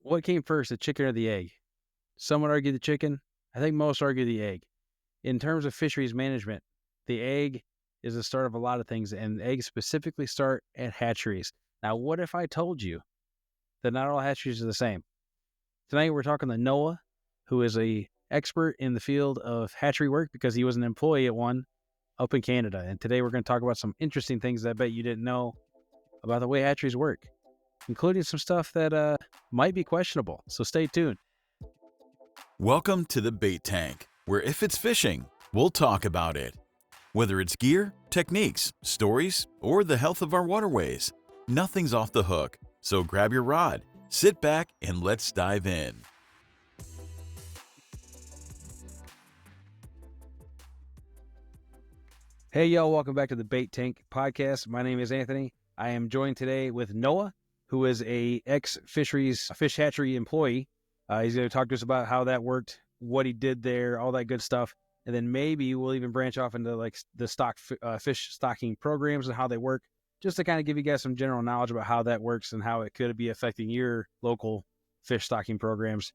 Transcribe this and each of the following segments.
What came first, the chicken or the egg? Some would argue the chicken. I think most argue the egg. In terms of fisheries management, the egg is the start of a lot of things, and eggs specifically start at hatcheries. Now, what if I told you that not all hatcheries are the same? Tonight, we're talking to Noah, who is a expert in the field of hatchery work because he was an employee at one up in Canada. And today, we're going to talk about some interesting things that I bet you didn't know about the way hatcheries work, including some stuff that might be questionable. So stay tuned. Welcome to the Bait Tank, where if it's fishing, we'll talk about it. Whether it's gear, techniques, stories, or the health of our waterways, nothing's off the hook. So grab your rod, sit back, and let's dive in. Hey, y'all, welcome back to the Bait Tank podcast. My name is Anthony. I am joined today with Noah, who is a ex-fisheries fish hatchery employee. He's going to talk to us about how that worked, what he did there, all that good stuff. And then maybe we'll even branch off into like the fish stocking programs and how they work, just to kind of give you guys some general knowledge about how that works and how it could be affecting your local fish stocking programs,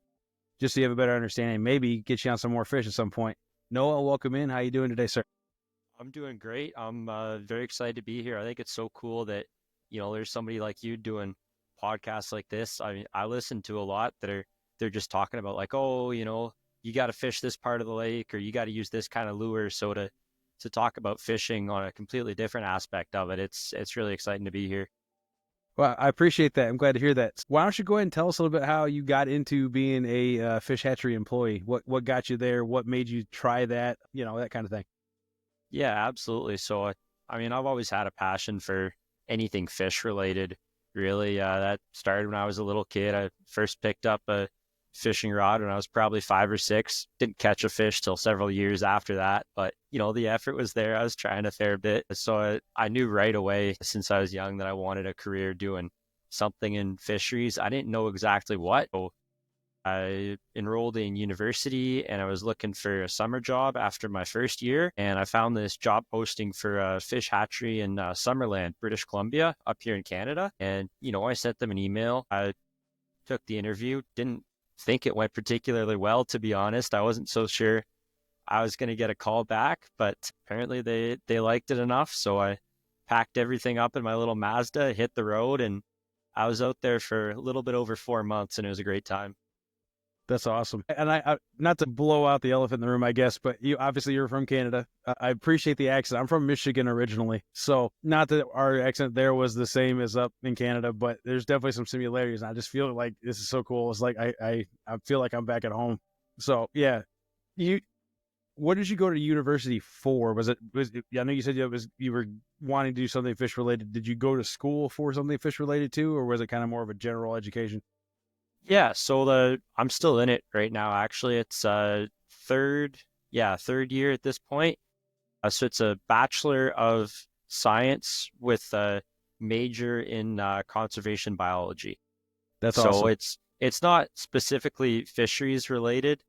just so you have a better understanding. Maybe get you on some more fish at some point. Noah, welcome in. How you doing today, sir? I'm doing great. I'm very excited to be here. I think it's so cool that, there's somebody like you doing podcasts like this. I mean, I listen to a lot they're just talking about like, oh, you got to fish this part of the lake or you got to use this kind of lure. So to talk about fishing on a completely different aspect of it, it's really exciting to be here. Well, I appreciate that. I'm glad to hear that. Why don't you go ahead and tell us a little bit how you got into being a fish hatchery employee? What got you there? What made you try that? That kind of thing. Yeah, absolutely. So, I mean, I've always had a passion for anything fish related, really. That started when I was a little kid. I first picked up a fishing rod when I was probably 5 or 6. Didn't catch a fish till several years after that. But, the effort was there. I was trying a fair bit. So I knew right away since I was young that I wanted a career doing something in fisheries. I didn't know exactly what. So I enrolled in university and I was looking for a summer job after my first year. And I found this job posting for a fish hatchery in Summerland, British Columbia, up here in Canada. And, I sent them an email. I took the interview, didn't think it went particularly well, to be honest. I wasn't so sure I was going to get a call back, but apparently they liked it enough. So I packed everything up in my little Mazda, hit the road, and I was out there for a little bit over 4 months, and it was a great time. That's awesome. And I not to blow out the elephant in the room, I guess, but you're from Canada. I appreciate the accent. I'm from Michigan originally. So not that our accent there was the same as up in Canada, but there's definitely some similarities. And I just feel like this is so cool. It's like I feel like I'm back at home. So yeah. What did you go to university for? I know you said you were wanting to do something fish related. Did you go to school for something fish related too, or was it kind of more of a general education? Yeah, so I'm still in it right now. Actually, it's third year at this point. So it's a Bachelor of Science with a major in conservation biology. That's So awesome. it's not specifically fisheries related.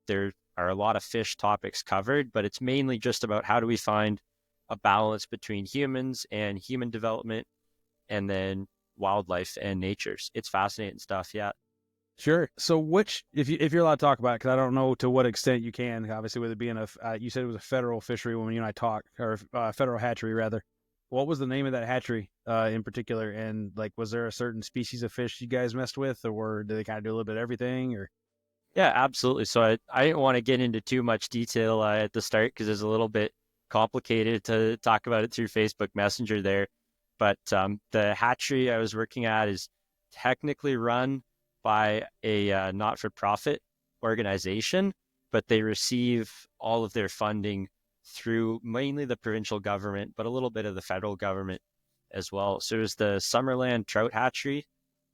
There are a lot of fish topics covered, but it's mainly just about how do we find a balance between humans and human development, and then wildlife and natures. It's fascinating stuff. Yeah. Sure. So, if you're allowed to talk about it, because I don't know to what extent you can, obviously, with it being you said it was a federal fishery when you and I talked, or federal hatchery rather. What was the name of that hatchery in particular? And like, was there a certain species of fish you guys messed with, or did they kind of do a little bit of everything? Or Yeah, absolutely. So I didn't want to get into too much detail at the start because it's a little bit complicated to talk about it through Facebook Messenger there. But the hatchery I was working at is technically run by a not-for-profit organization, but they receive all of their funding through mainly the provincial government, but a little bit of the federal government as well. So there's the Summerland Trout Hatchery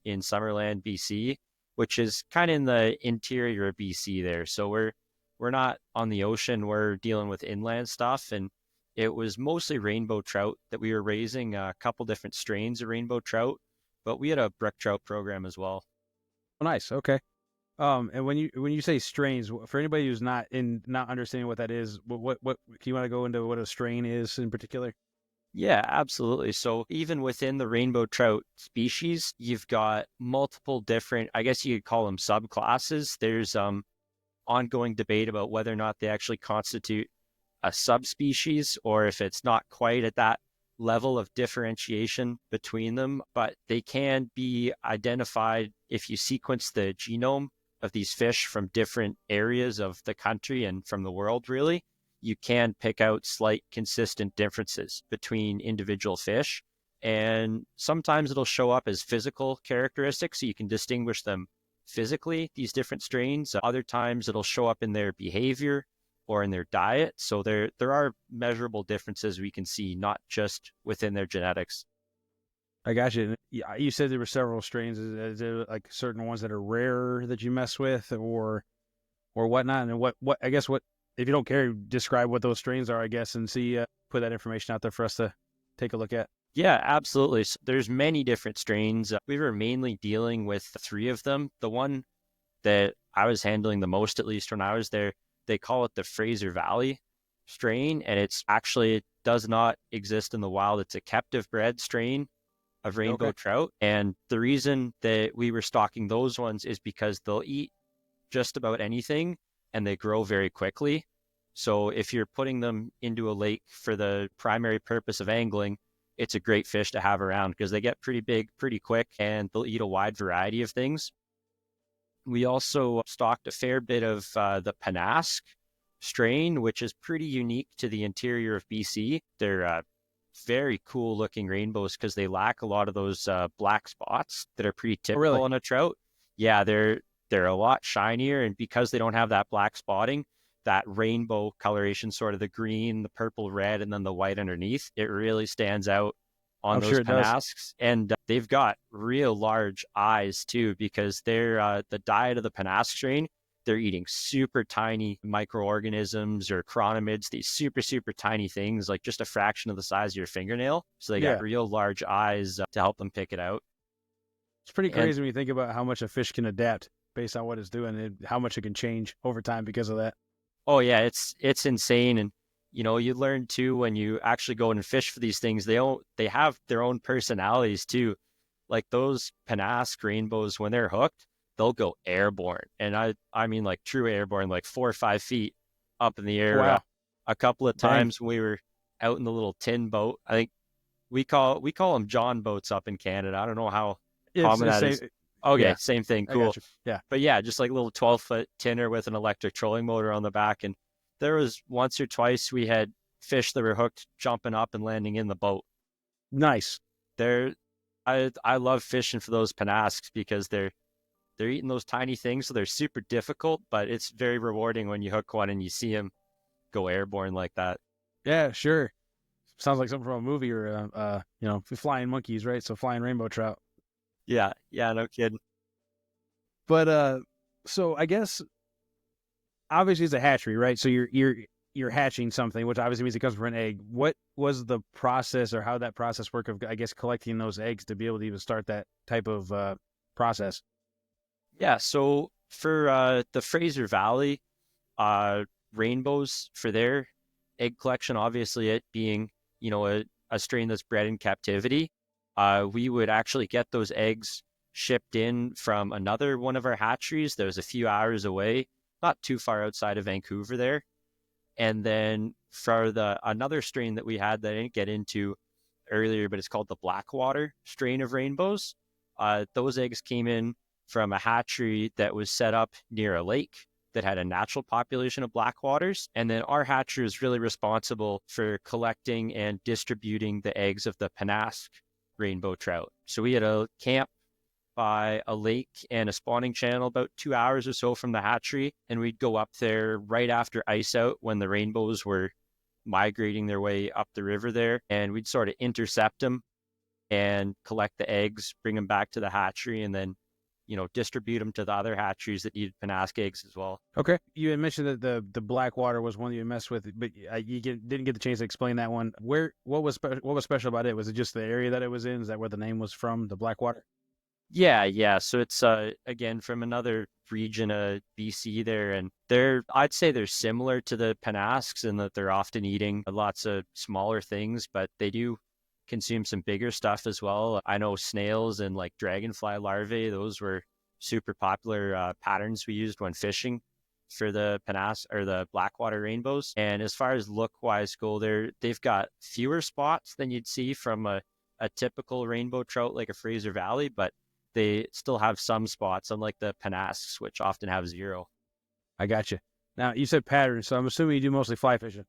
in Summerland, BC, which is kind of in the interior of BC there. So we're not on the ocean, we're dealing with inland stuff. And it was mostly rainbow trout that we were raising, a couple different strains of rainbow trout, but we had a brook trout program as well. oh, nice. Okay. And when you say strains, for anybody who's not understanding what that is, what can you want to go into what a strain is in particular? Yeah, absolutely. So even within the rainbow trout species, you've got multiple different, I guess you could call them subclasses. There's ongoing debate about whether or not they actually constitute a subspecies or if it's not quite at that level of differentiation between them, but they can be identified if you sequence the genome of these fish from different areas of the country and from the world, really. You can pick out slight consistent differences between individual fish. And sometimes it'll show up as physical characteristics, so you can distinguish them physically, these different strains. Other times it'll show up in their behavior or in their diet. So there are measurable differences we can see, not just within their genetics. I got you. Yeah, you said there were several strains. Is there like certain ones that are rare that you mess with, or whatnot? And what I guess what if you don't care, describe what those strains are, I guess, and see put that information out there for us to take a look at. Yeah, absolutely. So there's many different strains. We were mainly dealing with three of them. The one that I was handling the most, at least when I was there, they call it the Fraser Valley strain, and it's actually it does not exist in the wild. It's a captive bred strain of rainbow Okay. trout. And the reason that we were stocking those ones is because they'll eat just about anything and they grow very quickly. So if you're putting them into a lake for the primary purpose of angling, it's a great fish to have around because they get pretty big pretty quick and they'll eat a wide variety of things. We also stocked a fair bit of the Penasque strain, which is pretty unique to the interior of BC. They're very cool looking rainbows because they lack a lot of those black spots that are pretty Oh, typical really? in a trout. Yeah, they're a lot shinier, and because they don't have that black spotting, that rainbow coloration, sort of the green, the purple, red, and then the white underneath, it really stands out on I'm those sure it does. Penasques. And they've got real large eyes too, because they're the diet of the Penasque strain. They're eating super tiny microorganisms or chironomids, these super, super tiny things, like just a fraction of the size of your fingernail. So they got Yeah, real large eyes to help them pick it out. it's pretty And crazy when you think about how much a fish can adapt based on what it's doing and how much it can change over time because of that. oh yeah, it's insane. And you learn too when you actually go and fish for these things. They have their own personalities too. Like those Penasque rainbows, when they're hooked, they'll go airborne, and I mean like true airborne, like 4 or 5 feet up in the Oh, air. wow, A couple of dang! times when we were out in the little tin boat. I think we call them John boats up in Canada. I don't know how It's common the that same. is. Okay, Yeah, same thing. I got Cool. you. Yeah, But yeah, just like a little 12-foot tinner with an electric trolling motor on the back. And there was once or twice we had fish that were hooked jumping up and landing in the boat. nice. They're I love fishing for those Penasques because they're eating those tiny things, so they're super difficult, but it's very rewarding when you hook one and you see them go airborne like that. Yeah, sure. Sounds like something from a movie or flying monkeys, right? So flying rainbow trout. Yeah, yeah, no kidding. But so I guess obviously it's a hatchery, right? So you're hatching something, which obviously means it comes from an egg. What was the process or how that process worked of, I guess, collecting those eggs to be able to even start that type of process? Yeah, so for the Fraser Valley rainbows for their egg collection, obviously it being, a strain that's bred in captivity, we would actually get those eggs shipped in from another one of our hatcheries that was a few hours away, not too far outside of Vancouver there. And then for the another strain that we had that I didn't get into earlier, but it's called the Blackwater strain of rainbows. Those eggs came in from a hatchery that was set up near a lake that had a natural population of blackwaters. And then our hatchery is really responsible for collecting and distributing the eggs of the Penasque rainbow trout. So we had a camp by a lake and a spawning channel about 2 hours or so from the hatchery. And we'd go up there right after ice out when the rainbows were migrating their way up the river there. And we'd sort of intercept them and collect the eggs, bring them back to the hatchery, and then, distribute them to the other hatcheries that needed Penasque eggs as well. Okay, you had mentioned that the Blackwater was one that you messed with, but didn't get the chance to explain that one. What was special about it? Was it just the area that it was in? Is that where the name was from, the Blackwater? Yeah. So it's again from another region of BC there, and I'd say they're similar to the Penasks in that they're often eating lots of smaller things, but they do consume some bigger stuff as well. I know snails and like dragonfly larvae; those were super popular patterns we used when fishing for the Penas or the blackwater rainbows. And as far as look wise go, they've got fewer spots than you'd see from a typical rainbow trout like a Fraser Valley, but they still have some spots, unlike the Penasks, which often have zero. I got you. Now you said patterns, so I'm assuming you do mostly fly fishing.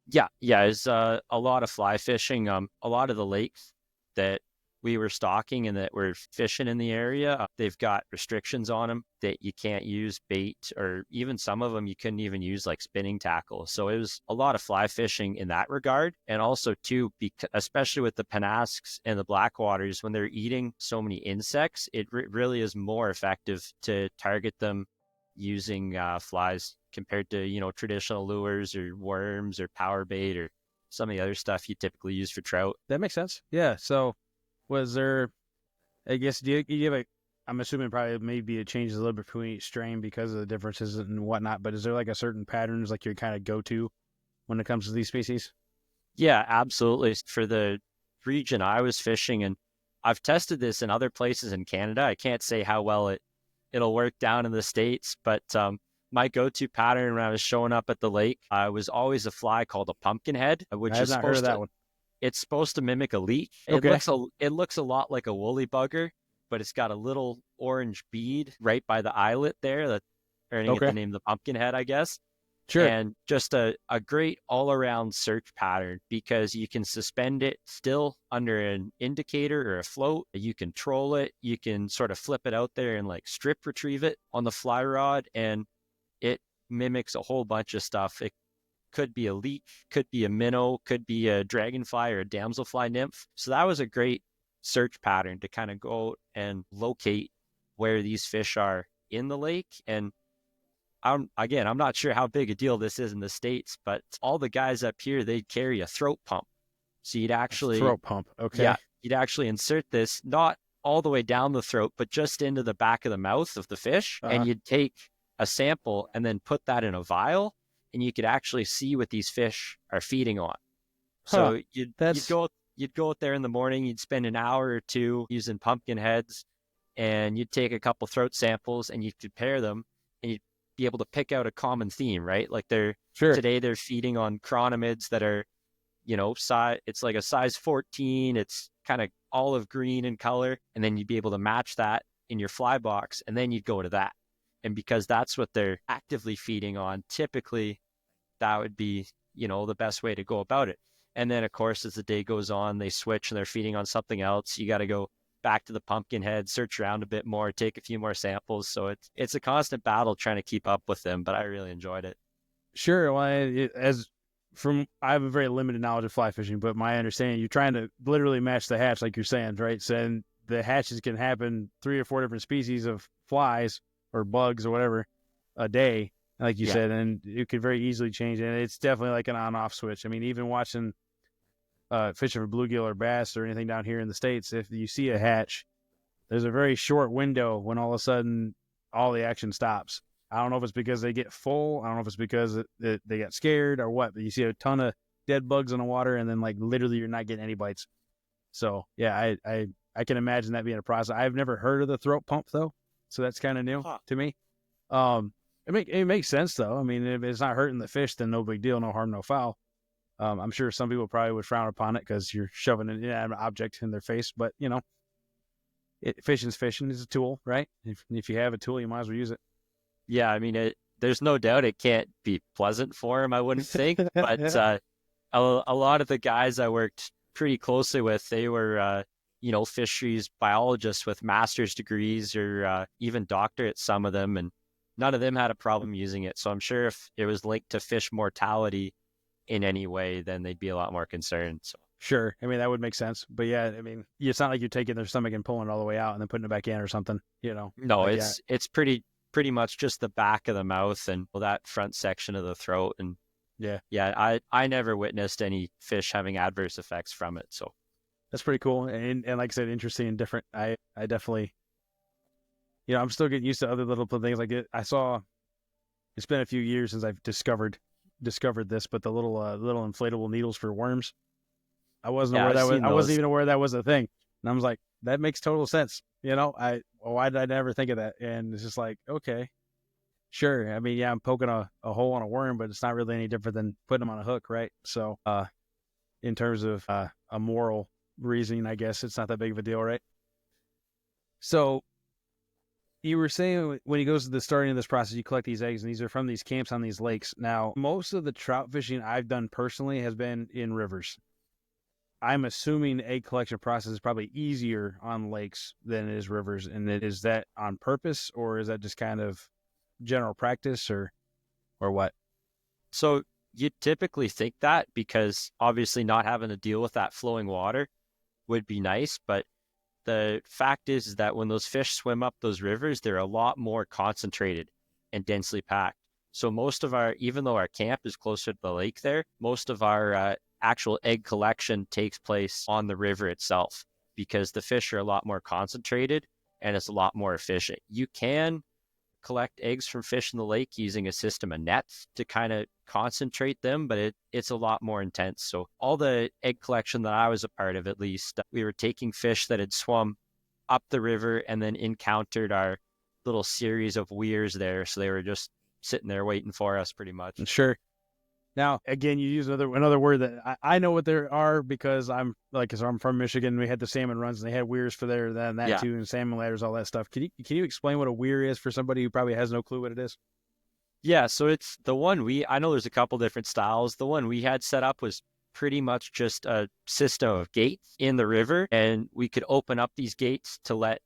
Yeah, it's a lot of fly fishing. A lot of the lakes that we were stocking and that we're fishing in the area, they've got restrictions on them that you can't use bait, or even some of them you couldn't even use like spinning tackle. So it was a lot of fly fishing in that regard. And also too, especially with the Penasks and the blackwaters, when they're eating so many insects, it really is more effective to target them using flies compared to, traditional lures or worms or power bait or some of the other stuff you typically use for trout. That makes sense. Yeah. So was there, I guess, do you have a, I'm assuming probably maybe it changes a little bit between each strain because of the differences and whatnot, but is there like a certain patterns like your kind of go-to when it comes to these species? Yeah, absolutely. For the region I was fishing, and I've tested this in other places in Canada. I can't say how well it'll work down in the States, but my go-to pattern when I was showing up at the lake was always a fly called a pumpkin head, I which have is not heard of that one. it's supposed to mimic a leech. Okay. It looks a lot like a woolly bugger, but it's got a little orange bead right by the eyelet there that earning it the Okay. name the pumpkin head, I guess. Sure. And just a great all around search pattern because you can suspend it still under an indicator or a float. You can troll it. You can sort of flip it out there and like strip retrieve it on the fly rod, and it mimics a whole bunch of stuff. It could be a leech, could be a minnow, could be a dragonfly or a damselfly nymph. So that was a great search pattern to kind of go and locate where these fish are in the lake. And I'm not sure how big a deal this is in the States, but all the guys up here, they'd carry a throat pump. So A throat pump. yeah, Okay. you'd actually insert this not all the way down the throat, but just into the back of the mouth of the fish. Uh-huh. And you'd take a sample and then put that in a vial, and you could actually see what these fish are feeding on. Huh. So That's you'd go out there in the morning, you'd spend an hour or two using pumpkin heads, and you'd take a couple throat samples and you'd compare them, and you'd be able to pick out a common theme, right? Like sure. today they're feeding on chironomids that are, size, it's like a size 14, it's kind of olive green in color, and then you'd be able to match that in your fly box, and then you'd go to that. And because that's what they're actively feeding on, typically that would be, the best way to go about it. And then, of course, as the day goes on, they switch and they're feeding on something else. You got to go back to the pumpkin head, search around a bit more, take a few more samples. So it's a constant battle trying to keep up with them, but I really enjoyed it. Sure. Well, I have a very limited knowledge of fly fishing, but my understanding, you're trying to literally match the hatch, like you're saying, right? So and the hatches can happen 3 or 4 different species of flies or bugs or whatever a day, like you Yeah. said, and it could very easily change. And it's definitely like an on-off switch. I mean, even watching fishing for bluegill or bass or anything down here in the States, if you see a hatch, there's a very short window when all of a sudden all the action stops. I don't know if it's because they get full. I don't know if it's because they got scared or what, but you see a ton of dead bugs in the water, and then like literally you're not getting any bites. So yeah, I can imagine that being a process. I've never heard of the throat pump though, so that's kind of new Huh. to me. It makes sense though. I mean, if it's not hurting the fish, then no big deal, no harm, no foul. I'm sure some people probably would frown upon it because you're shoving an inanimate object in their face, but fishing's fishing is a tool, right? If you have a tool, you might as well use it. Yeah. I mean, there's no doubt it can't be pleasant for them, I wouldn't think. But a lot of the guys I worked pretty closely with, they were, fisheries biologists with master's degrees or even doctorates, some of them, and none of them had a problem using it. So I'm sure if it was linked to fish mortality in any way, then they'd be a lot more concerned. So Sure. I mean, that would make sense. But yeah, I mean, it's not like you're taking their stomach and pulling it all the way out and then putting it back in or something, no, Like, yeah, it's pretty much just the back of the mouth and that front section of the throat. And yeah, yeah, I never witnessed any fish having adverse effects from it. So That's pretty cool. And like I said, interesting and different. I definitely, I'm still getting used to other little things like it. I saw, it's been a few years since I've discovered this, but the little inflatable needles for worms. Yeah, I've seen I wasn't those. even aware that was a thing. And I was like, that makes total sense. Why did I never think of that? And it's just like, okay, sure. I mean, yeah, I'm poking a hole on a worm, but it's not really any different than putting them on a hook, right? So, in terms of a moral reasoning, I guess it's not that big of a deal, right? So you were saying when he goes to the starting of this process, you collect these eggs, and these are from these camps on these lakes. Now, most of the trout fishing I've done personally has been in rivers. I'm assuming the egg collection process is probably easier on lakes than it is rivers. And is that on purpose, or is that just kind of general practice, or what? So you typically think that because obviously not having to deal with that flowing water would be nice, but the fact is that when those fish swim up those rivers, they're a lot more concentrated and densely packed. So most of even though our camp is closer to the lake there, most of our actual egg collection takes place on the river itself because the fish are a lot more concentrated and it's a lot more efficient. You can collect eggs from fish in the lake using a system of nets to kind of concentrate them, but it's a lot more intense. So all the egg collection that I was a part of, at least, we were taking fish that had swum up the river and then encountered our little series of weirs there. So they were just sitting there waiting for us pretty much. Sure. Now, again, you use another word that I know what there are because I'm from Michigan. We had the salmon runs and they had weirs for there, then that Yeah. too, and salmon ladders, all that stuff. Can you explain what a weir is for somebody who probably has no clue what it is? Yeah. So it's the one I know there's a couple different styles. The one we had set up was pretty much just a system of gates in the river, and we could open up these gates to let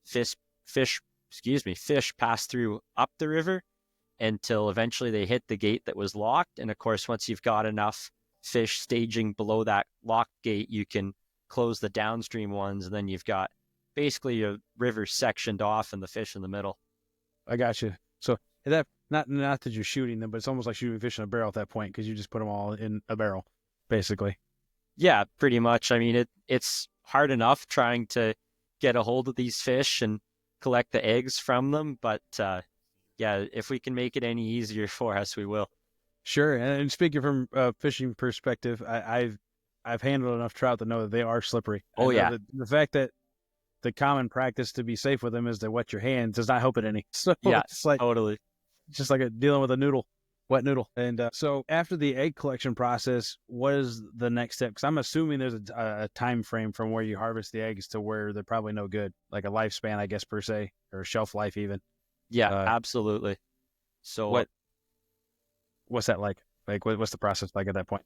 fish, fish pass through up the river until eventually they hit the gate that was locked. And of course, once you've got enough fish staging below that locked gate, you can close the downstream ones. And then you've got basically a river sectioned off and the fish in the middle. I got you. So that not that you're shooting them, but it's almost like shooting fish in a barrel at that point because you just put them all in a barrel, basically. Yeah, pretty much. I mean, it's hard enough trying to get a hold of these fish and collect the eggs from them. But yeah, if we can make it any easier for us, we will. Sure. And speaking from a fishing perspective, I've handled enough trout to know that they are slippery. I Oh, know yeah. that the fact that the common practice to be safe with them is to wet your hands does not help it any. So Yeah, it's like totally. just like dealing with a wet noodle. And so after the egg collection process, what is the next step? Because I'm assuming there's a time frame from where you harvest the eggs to where they're probably no good, like a lifespan, I guess, per se, or a shelf life even. Yeah, Uh, absolutely. So what what's that like? Like what's the process like at that point?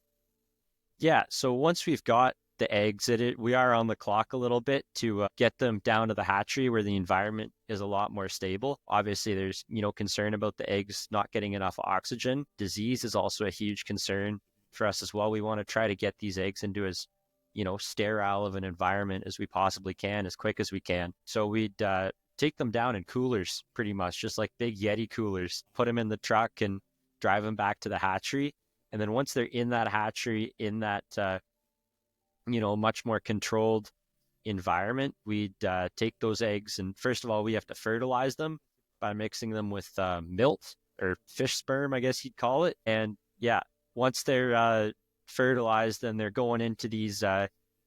yeah, so once we've got the eggs we are on the clock a little bit to get them down to the hatchery where the environment is a lot more stable. Obviously, there's, concern about the eggs not getting enough oxygen. Disease is also a huge concern for us as well. We want to try to get these eggs into as, sterile of an environment as we possibly can, as quick as we can. So we'd take them down in coolers, pretty much, just like big Yeti coolers, put them in the truck and drive them back to the hatchery. And then once they're in that hatchery, in that, much more controlled environment, we'd take those eggs. And first of all, we have to fertilize them by mixing them with milk or fish sperm, I guess you'd call it. And yeah, once they're fertilized, then they're going into these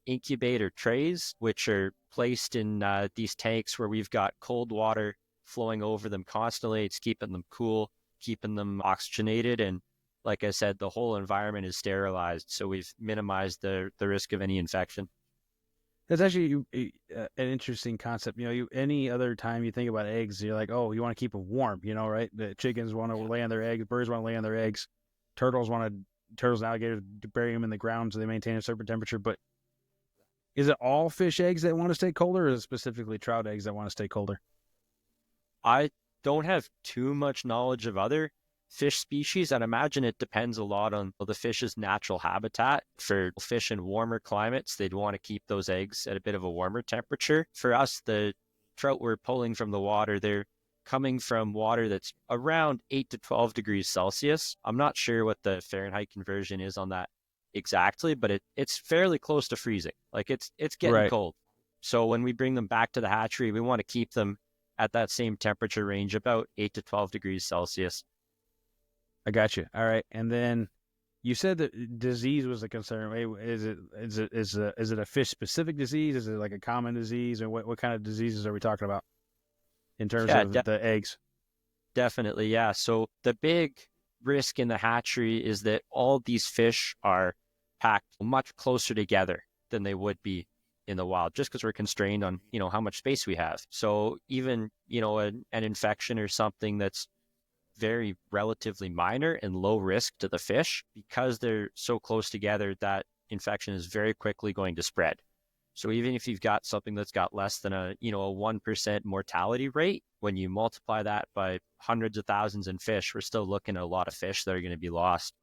incubator trays, which are placed in these tanks where we've got cold water flowing over them constantly. It's keeping them cool, keeping them oxygenated, and like I said, the whole environment is sterilized, so we've minimized the risk of any infection. That's actually an interesting concept. Any other time you think about eggs, you're like, oh, you want to keep them warm, right? The chickens want to lay on their eggs, birds want to lay on their eggs, turtles and alligators to bury them in the ground so they maintain a certain temperature. But is it all fish eggs that want to stay colder, or is it specifically trout eggs that want to stay colder? I don't have too much knowledge of other fish species. I'd imagine it depends a lot on the fish's natural habitat. For fish in warmer climates, they'd want to keep those eggs at a bit of a warmer temperature. For us, the trout we're pulling from the water, they're coming from water that's around 8 to 12 degrees Celsius. I'm not sure what the Fahrenheit conversion is on that exactly, but it's fairly close to freezing. Like it's getting Right. cold. So when we bring them back to the hatchery, we want to keep them at that same temperature range, about 8 to 12 degrees Celsius. I got you. All right. And then you said that disease was a concern. Is it a fish specific disease? Is it like a common disease, or what kind of diseases are we talking about in terms Yeah, of the eggs? definitely. Yeah. So the big risk in the hatchery is that all these fish are packed much closer together than they would be in the wild, just because we're constrained on, how much space we have. So even, an infection or something that's very relatively minor and low risk to the fish, because they're so close together, that infection is very quickly going to spread. So even if you've got something that's got less than a 1% mortality rate, when you multiply that by hundreds of thousands in fish, we're still looking at a lot of fish that are going to be lost.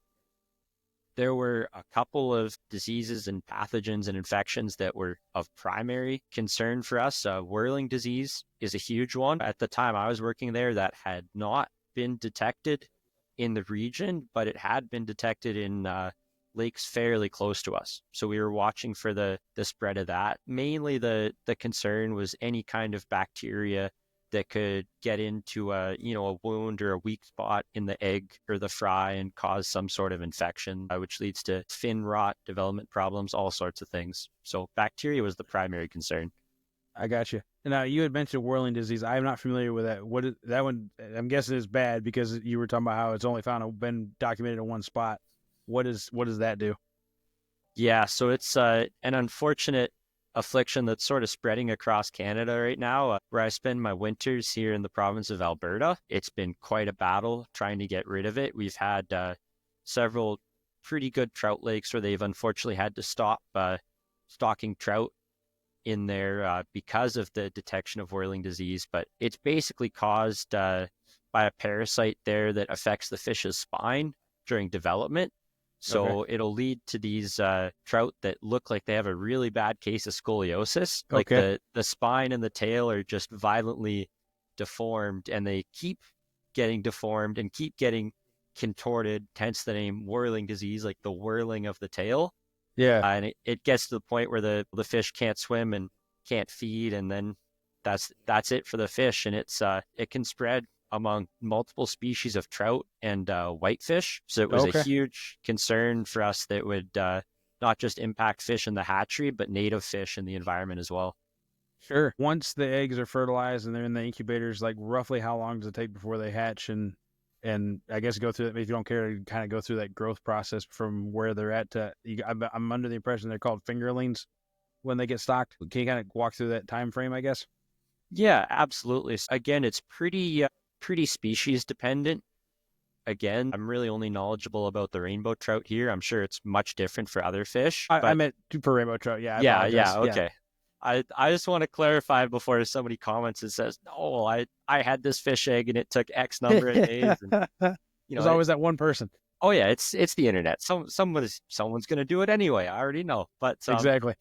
There were a couple of diseases and pathogens and infections that were of primary concern for us. Whirling disease is a huge one. At the time I was working there, that had not been detected in the region, but it had been detected in lakes fairly close to us. So we were watching for the spread of that. Mainly the concern was any kind of bacteria that could get into a wound or a weak spot in the egg or the fry and cause some sort of infection, which leads to fin rot, development problems, all sorts of things. So bacteria was the primary concern. I got you. Now you had mentioned whirling disease. I'm not familiar with that. What is that one? I'm guessing is bad because you were talking about how it's only been documented in one spot. What does that do? Yeah, so it's an unfortunate affliction that's sort of spreading across Canada right now. Where I spend my winters here in the province of Alberta, it's been quite a battle trying to get rid of it. We've had several pretty good trout lakes where they've unfortunately had to stop stocking trout in there because of the detection of whirling disease. But it's basically caused by a parasite there that affects the fish's spine during development. Okay. So it'll lead to these trout that look like they have a really bad case of scoliosis. Like Okay. the spine and the tail are just violently deformed, and they keep getting deformed and keep getting contorted, hence the name whirling disease, like the whirling of the tail. Yeah. And it gets to the point where the fish can't swim and can't feed, and then that's it for the fish. And it can spread among multiple species of trout and whitefish. So it was a Okay. huge concern for us that would not just impact fish in the hatchery, but native fish in the environment as well. Sure. Once the eggs are fertilized and they're in the incubators, like roughly how long does it take before they hatch and I guess go through that, if you don't care, to kind of go through that growth process from where they're at to I'm under the impression they're called fingerlings when they get stocked. Can you kind of walk through that time frame, I guess? Yeah, absolutely. Again, it's pretty species dependent. Again, I'm really only knowledgeable about the rainbow trout here. I'm sure it's much different for other fish, I but meant for rainbow trout. Yeah, I yeah, apologize. Yeah. okay. I just want to clarify before somebody comments and says, "No, well, I had this fish egg and it took X number of days." And you know, There's always that one person. oh yeah, it's the internet. Someone's going to do it anyway. I already know. But Exactly.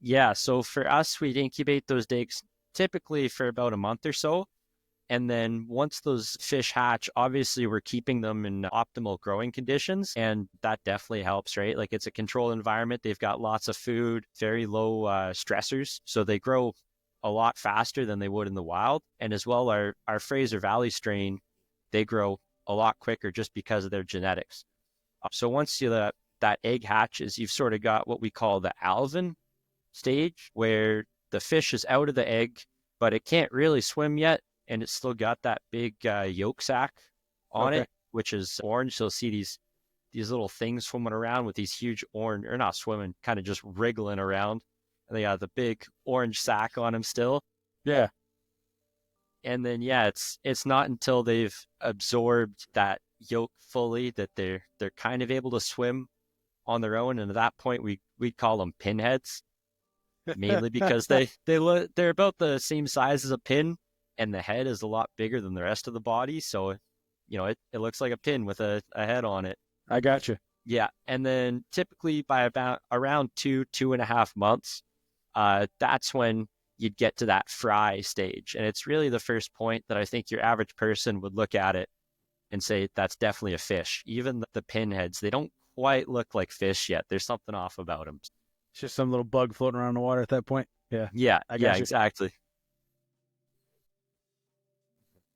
yeah, so for us, we'd incubate those eggs typically for about a month or so. And then once those fish hatch, obviously we're keeping them in optimal growing conditions. And that definitely helps, right? Like it's a controlled environment. They've got lots of food, very low stressors. So they grow a lot faster than they would in the wild. And as well, our Fraser Valley strain, they grow a lot quicker just because of their genetics. So once that egg hatches, you've sort of got what we call the alvin stage, where the fish is out of the egg, but it can't really swim yet. And it's still got that big yolk sac on Okay. it, which is orange. So you'll see these little things swimming around with these huge orange, or not swimming, kind of just wriggling around. And they got the big orange sac on them still. Yeah. And then yeah, it's not until they've absorbed that yolk fully that they're kind of able to swim on their own. And at that point, we'd call them pinheads, mainly because they're about the same size as a pin, and the head is a lot bigger than the rest of the body. So, it looks like a pin with a head on it. I got you. Yeah. And then typically by about around 2.5 months, that's when you'd get to that fry stage. And it's really the first point that I think your average person would look at it and say, that's definitely a fish. Even the pinheads, they don't quite look like fish yet. There's something off about them. It's just some little bug floating around in the water at that point. Yeah, Yeah, I yeah, got you. exactly.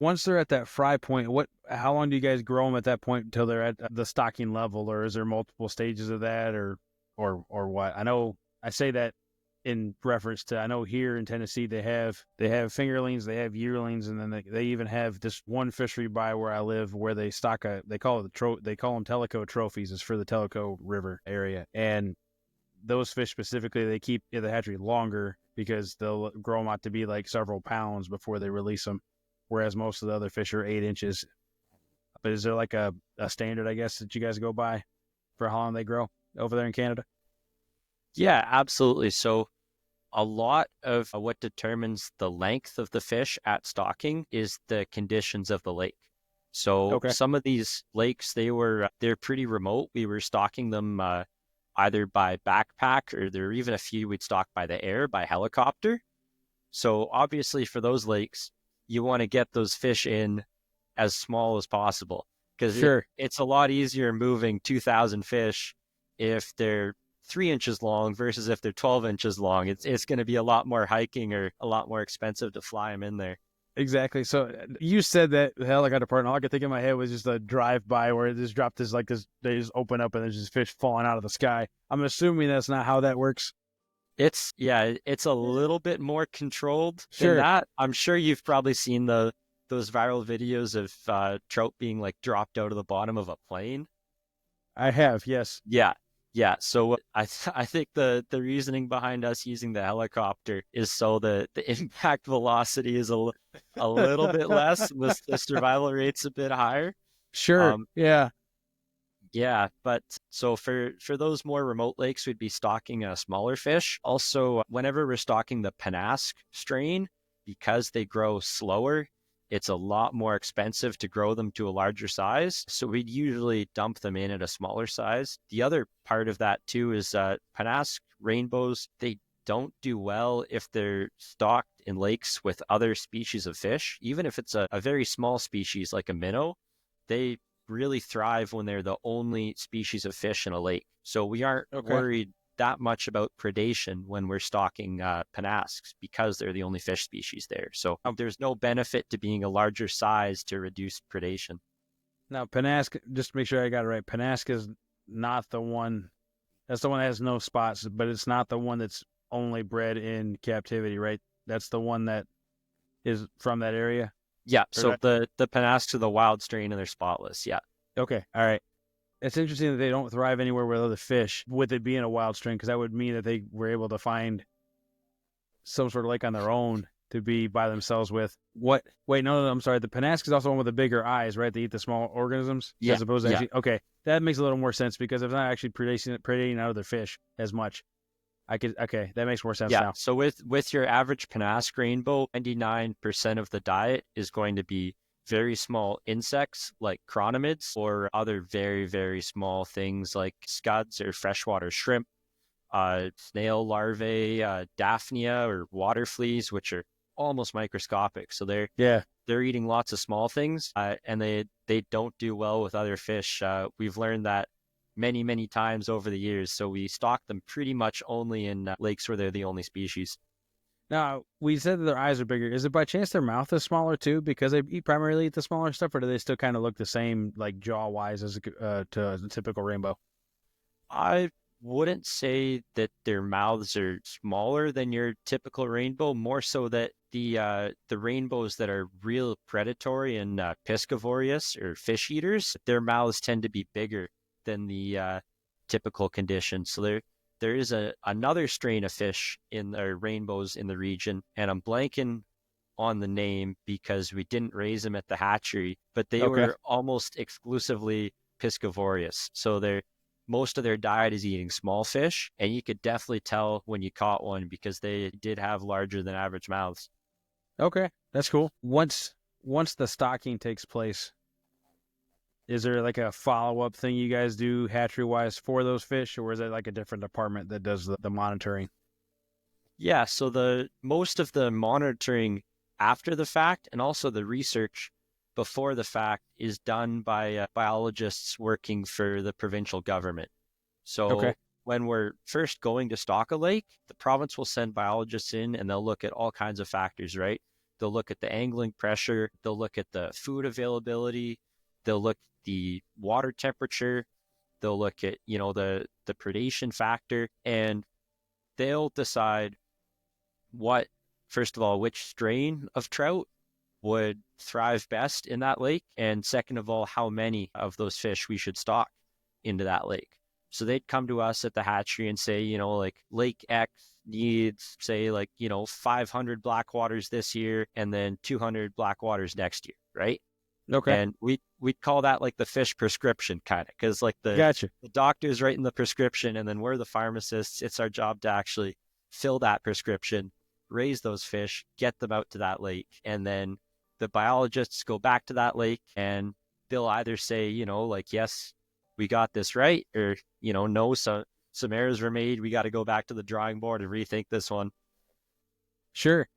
Once they're at that fry point, how long do you guys grow them at that point until they're at the stocking level, or is there multiple stages of that, or what? I know I say that in reference to, I know here in Tennessee they have fingerlings, they have yearlings, and then they even have this one fishery by where I live where they stock they call it they call them Tellico trophies. It's for the Tellico River area, and those fish specifically they keep in the hatchery longer because they'll grow them out to be like several pounds before they release them, whereas most of the other fish are 8 inches. But is there like a standard, I guess, that you guys go by for how long they grow over there in Canada? Yeah, absolutely. So a lot of what determines the length of the fish at stocking is the conditions of the lake. So Okay. some of these lakes, they're pretty remote. We were stocking them either by backpack, or there were even a few we'd stock by the air, by helicopter. So obviously for those lakes, you want to get those fish in as small as possible, because Sure. it's a lot easier moving 2,000 fish if they're 3 inches long versus if they're 12 inches long. It's going to be a lot more hiking or a lot more expensive to fly them in there. Exactly. So you said that the helicopter part, and all I could think in my head was just a drive by where it just dropped they just open up and there's just fish falling out of the sky. I'm assuming that's not how that works. It's a little bit more controlled than Sure. that. I'm sure you've probably seen those viral videos of trout being like dropped out of the bottom of a plane. I have, yes. Yeah. Yeah. So I think the reasoning behind us using the helicopter is so the impact velocity is a little bit less, with the survival rates a bit higher. Sure. Um, Yeah. yeah, but so for those more remote lakes, we'd be stocking smaller fish. Also, whenever we're stocking the Penasque strain, because they grow slower, it's a lot more expensive to grow them to a larger size. So we'd usually dump them in at a smaller size. The other part of that too is Penasque rainbows, they don't do well if they're stocked in lakes with other species of fish. Even if it's a very small species like a minnow, they really thrive when they're the only species of fish in a lake. So we aren't Okay. worried that much about predation when we're stocking Penasques, because they're the only fish species there. So there's no benefit to being a larger size to reduce predation. Now, Penasque, just to make sure I got it right, Penasque is not the one, that's the one that has no spots, but it's not the one that's only bred in captivity, right? That's the one that is from that area? Yeah, Or so the Penasques are the wild strain and they're spotless. Yeah. okay, all right. It's interesting that they don't thrive anywhere with other fish, with it being a wild strain, because that would mean that they were able to find some sort of lake on their own to be by themselves with. What? Wait, no, I'm sorry. The Penasque is also one with the bigger eyes, right? They eat the small organisms Yeah. as opposed to Yeah. actually. Okay, that makes a little more sense because it's not actually predating other fish as much. Okay, that makes more sense Yeah. now. So with your average Penasque rainbow, 99% of the diet is going to be very small insects like chironomids, or other very, very small things like scuds or freshwater shrimp, snail larvae, daphnia or water fleas, which are almost microscopic. So Yeah. they're eating lots of small things, and they don't do well with other fish. We've learned that many times over the years. So we stock them pretty much only in lakes where they're the only species. Now we said that their eyes are bigger. Is it by chance their mouth is smaller too because they primarily eat the smaller stuff, or do they still kind of look the same, like jaw wise, as to a typical rainbow? I wouldn't say that their mouths are smaller than your typical rainbow, more so that the rainbows that are real predatory and piscivorous or fish eaters, their mouths tend to be bigger than the typical condition. So there is another strain of fish in the rainbows in the region, and I'm blanking on the name because we didn't raise them at the hatchery, but they Okay. were almost exclusively piscivorous. So most of their diet is eating small fish, and you could definitely tell when you caught one because they did have larger than average mouths. Okay, that's cool. Once the stocking takes place, is there like a follow up thing you guys do hatchery wise for those fish, or is it like a different department that does the monitoring? Yeah, so the most of the monitoring after the fact and also the research before the fact is done by biologists working for the provincial government. Okay. So when we're first going to stock a lake, the province will send biologists in and they'll look at all kinds of factors, right? They'll look at the angling pressure, they'll look at the food availability, they'll look at the water temperature, they'll look at, the predation factor, and they'll decide what, first of all, which strain of trout would thrive best in that lake, and second of all, how many of those fish we should stock into that lake. So they'd come to us at the hatchery and say, like Lake X needs, say, 500 black waters this year and then 200 black waters next year, right? Okay. And we'd call that like the fish prescription kind of, because like Gotcha. the doctor's writing the prescription and then we're the pharmacists. It's our job to actually fill that prescription, raise those fish, get them out to that lake, and then the biologists go back to that lake and they'll either say, yes, we got this right, or, no, some errors were made. We got to go back to the drawing board and rethink this one. Sure.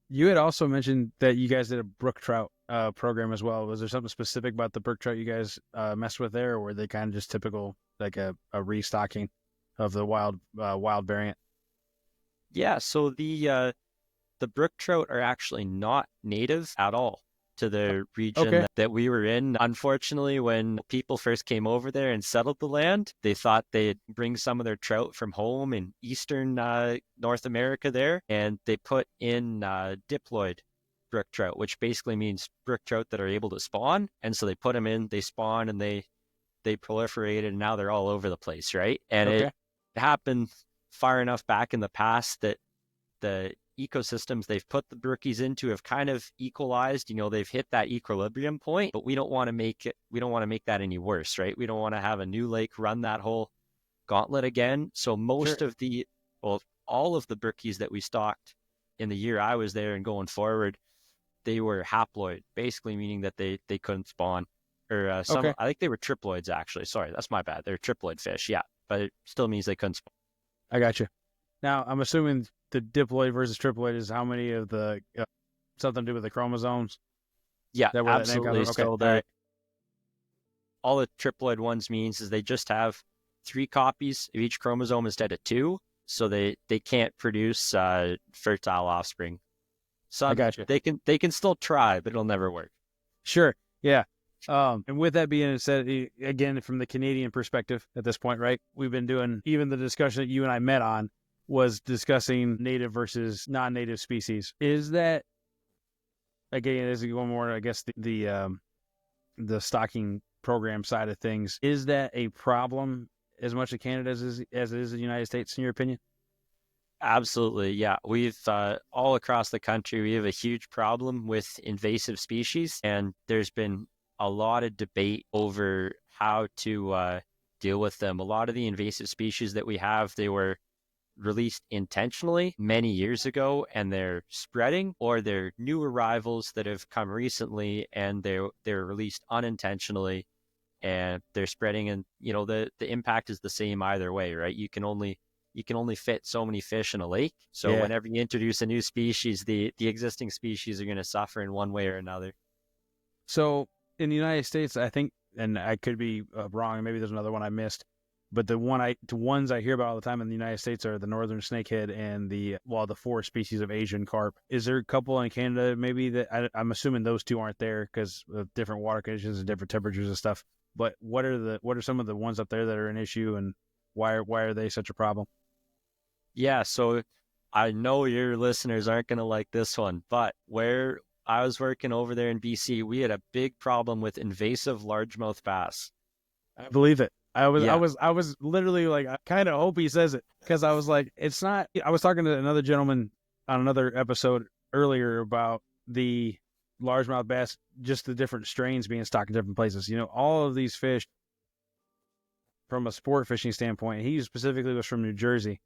You had also mentioned that you guys did a brook trout program as well. Was there something specific about the brook trout you guys messed with there, or were they kind of just typical, like a restocking of the wild variant? Yeah, so the brook trout are actually not native at all to the region Okay. that we were in. Unfortunately, when people first came over there and settled the land, they thought they'd bring some of their trout from home in eastern North America there, and they put in diploid brook trout, which basically means brook trout that are able to spawn. And so they put them in, they spawn, and they proliferated, and now they're all over the place, right? And Okay. it happened far enough back in the past that the ecosystems they've put the brookies into have kind of equalized. They've hit that equilibrium point, but we don't want to make that any worse, right? We don't want to have a new lake run that whole gauntlet again. So most Sure. of all of the brookies that we stocked in the year I was there and going forward, they were haploid, basically meaning that they couldn't spawn. Or Okay. I think they were triploids actually. Sorry, that's my bad. They're triploid fish, yeah, but it still means they couldn't spawn. I got you. Now, I'm assuming the diploid versus triploid is how many of the something to do with the chromosomes. Is Yeah, that where that name comes absolutely. from? Okay. So All right. all the triploid ones means is they just have 3 copies of each chromosome instead of 2, so they can't produce fertile offspring. I Some got you. they can still try, but it'll never work. Sure. Yeah. And with that being said, again, from the Canadian perspective at this point, right? We've been doing, even the discussion that you and I met on was discussing native versus non-native species. Is that, again, as we go more, I guess, the stocking program side of things, is that a problem as much in Canada as it is in the United States, in your opinion? Absolutely, yeah. We've all across the country, we have a huge problem with invasive species, and there's been a lot of debate over how to deal with them. A lot of the invasive species that we have, they were released intentionally many years ago, and they're spreading, or they're new arrivals that have come recently, and they're released unintentionally, and they're spreading. And the impact is the same either way, right? You can only fit so many fish in a lake. So Yeah. whenever you introduce a new species, the existing species are going to suffer in one way or another. So in the United States, I think, and I could be wrong, maybe there's another one I missed, but the ones I hear about all the time in the United States are the northern snakehead and the 4 species of Asian carp. Is there a couple in Canada maybe that I'm assuming those 2 aren't there because of different water conditions and different temperatures and stuff? But what are some of the ones up there that are an issue, and why are they such a problem? Yeah, so I know your listeners aren't going to like this one, but where I was working over there in BC, we had a big problem with invasive largemouth bass. I believe it. Yeah, I was literally like, I kind of hope he says it, because I was like, it's not. I was talking to another gentleman on another episode earlier about the largemouth bass, just the different strains being stocked in different places. All of these fish from a sport fishing standpoint. He specifically was from New Jersey,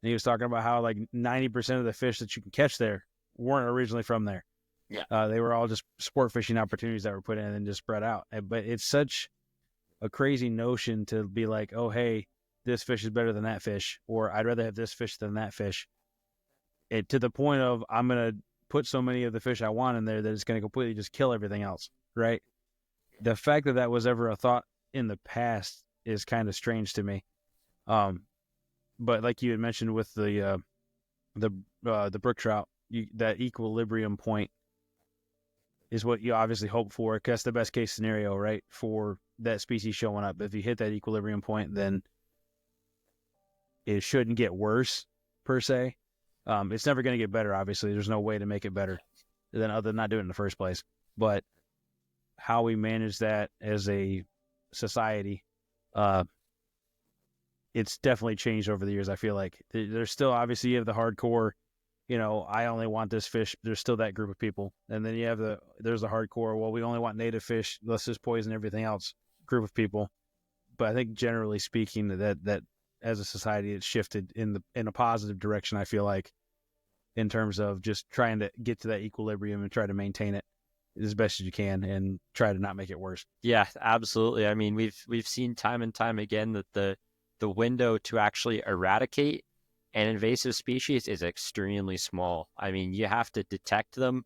and he was talking about how like 90% of the fish that you can catch there weren't originally from there. yeah. They were all just sport fishing opportunities that were put in and just spread out. But it's such a crazy notion to be like, oh, hey, this fish is better than that fish, or I'd rather have this fish than that fish. To the point of, I'm going to put so many of the fish I want in there that it's going to completely just kill everything else, right? The fact that that was ever a thought in the past is kind of strange to me. But like you had mentioned with the brook trout, that equilibrium point is what you obviously hope for, because that's the best case scenario, right, for that species showing up. If you hit that equilibrium point, then it shouldn't get worse per se. It's never going to get better, obviously. There's no way to make it better than other than not doing it in the first place. But how we manage that as a society, it's definitely changed over the years. I feel like there's still, obviously, you have the hardcore, I only want this fish. There's still that group of people. And then you have there's the hardcore, well, we only want native fish. Let's just poison everything else group of people. But I think generally speaking that as a society, it's shifted in a positive direction, I feel like, in terms of just trying to get to that equilibrium and try to maintain it as best as you can and try to not make it worse. Yeah, absolutely. I mean, we've seen time and time again that the window to actually eradicate an invasive species is extremely small. I mean, you have to detect them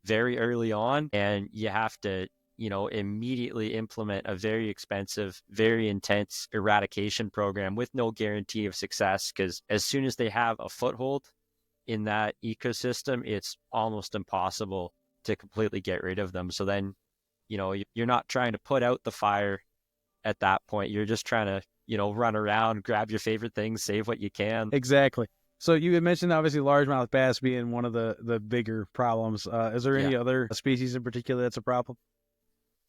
very early on, and you have to, immediately implement a very expensive, very intense eradication program with no guarantee of success, because as soon as they have a foothold in that ecosystem, it's almost impossible to completely get rid of them. So then, you're not trying to put out the fire at that point. You're just trying to, run around, grab your favorite things, save what you can. Exactly. So you had mentioned, obviously, largemouth bass being one of the bigger problems. Is there any other species in particular that's a problem?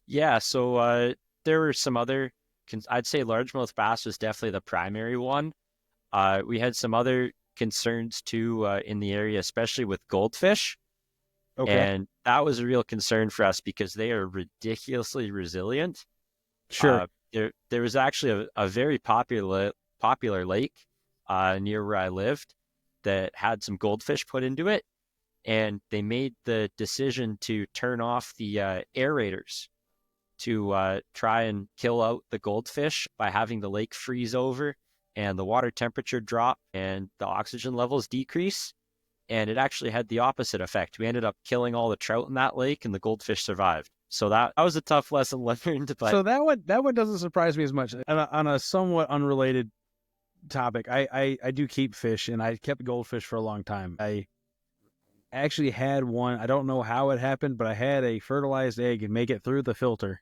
Yeah, so there were some other, I'd say largemouth bass was definitely the primary one. We had some other concerns too in the area, especially with goldfish. Okay. And that was a real concern for us because they are ridiculously resilient. Sure. There was actually a very popular lake near where I lived that had some goldfish put into it, and they made the decision to turn off the aerators to try and kill out the goldfish by having the lake freeze over and the water temperature drop and the oxygen levels decrease. And it actually had the opposite effect. We ended up killing all the trout in that lake, and the goldfish survived. So that was a tough lesson learned. But so that one doesn't surprise me as much. On a somewhat unrelated topic, I do keep fish, and I kept goldfish for a long time. I actually had one. I don't know how it happened, but I had a fertilized egg and make it through the filter,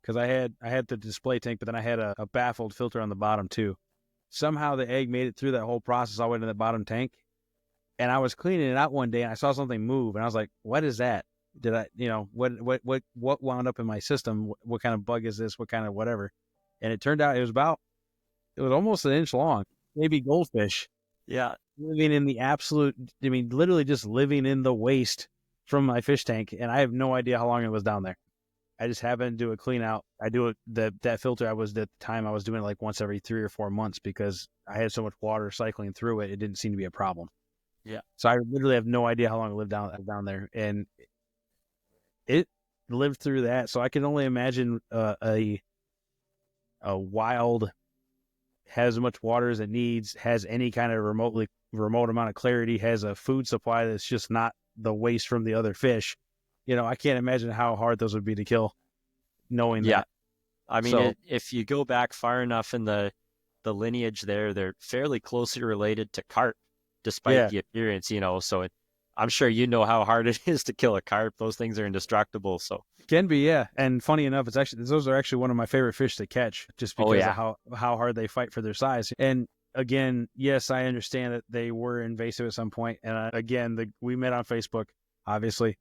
because I had the display tank, but then I had a baffled filter on the bottom too. Somehow the egg made it through that whole process all the way to the bottom tank. And I was cleaning it out one day, and I saw something move, and I was like, "What is that? Did I, what wound up in my system? What kind of bug is this? What kind of whatever?" And it turned out it was almost an inch long, maybe goldfish. Yeah, living in the absolute, literally just living in the waste from my fish tank, and I have no idea how long it was down there. I just happened to do a clean out. I do it that filter. At the time I was doing it like once every 3 or 4 months because I had so much water cycling through it. It didn't seem to be a problem. yeah. So I literally have no idea how long it lived down there, and it lived through that. So I can only imagine a wild, has as much water as it needs, has any kind of remote amount of clarity, has a food supply that's just not the waste from the other fish. I can't imagine how hard those would be to kill, knowing that. I mean, if you go back far enough in the lineage there, they're fairly closely related to carp, despite the appearance, so I'm sure how hard it is to kill a carp. Those things are indestructible. So can be, yeah. And funny enough, those are actually one of my favorite fish to catch, just because of how hard they fight for their size. And again, yes, I understand that they were invasive at some point. And again, we met on Facebook, obviously.